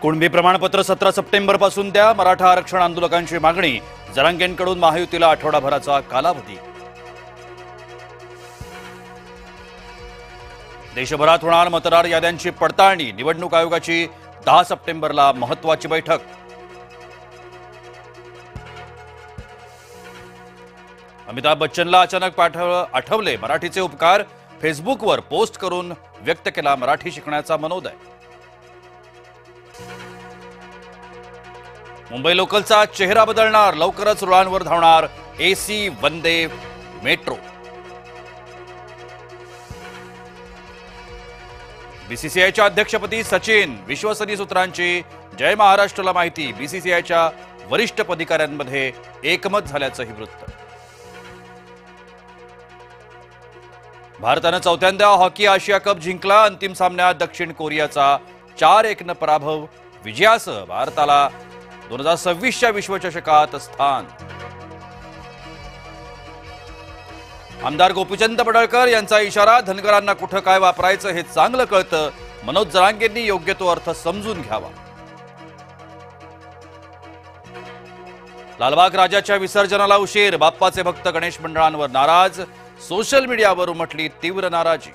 कुणबी प्रमाणपत्र 17 सप्टेंबर पासून द्या। मराठा आरक्षण आंदोलकांची मागणी। जरांगेंकडून महायुतीला आठवडाभराचा कालावधी। देशभरात होणार मतदार याद्यांची पडताळणी। निवडणूक आयोगाची 10 सप्टेंबरला महत्त्वाची बैठक। अमिताभ बच्चनला अचानक आठवले मराठीचे उपकार। फेसबुकवर पोस्ट करून व्यक्त केला मराठी शिकण्याचा मनोदय। मुंबई लोकलचा चेहरा बदलणार। लवकरच रुळांवर धावणार एसी वंदे मेट्रो। बीसीसीआयच्या अध्यक्षपदी सचिन। विश्वसनीय सूत्रांची जय महाराष्ट्रला माहिती। बीसीसीआयच्या वरिष्ठ अधिकाऱ्यांमध्ये एकमत झाल्याचंही वृत्त। भारतानं चौथ्यांदा हॉकी आशिया कप जिंकला। अंतिम सामन्यात दक्षिण कोरियाचा 4-1 पराभव। विजयासह भारताला 2026च्या विश्वचषकात स्थान। आमदार गोपीचंद पडळकर यांचा इशारा। धनगरांना कुठं काय वापरायचं हे चांगलं कळतं। मनोज जरांगेंनी योग्य तो अर्थ समजून घ्यावा। लालबाग राजाच्या विसर्जनाला उशीर। बाप्पाचे भक्त गणेश मंडळांवर नाराज। सोशल मीडियावर उमटली तीव्र नाराजी।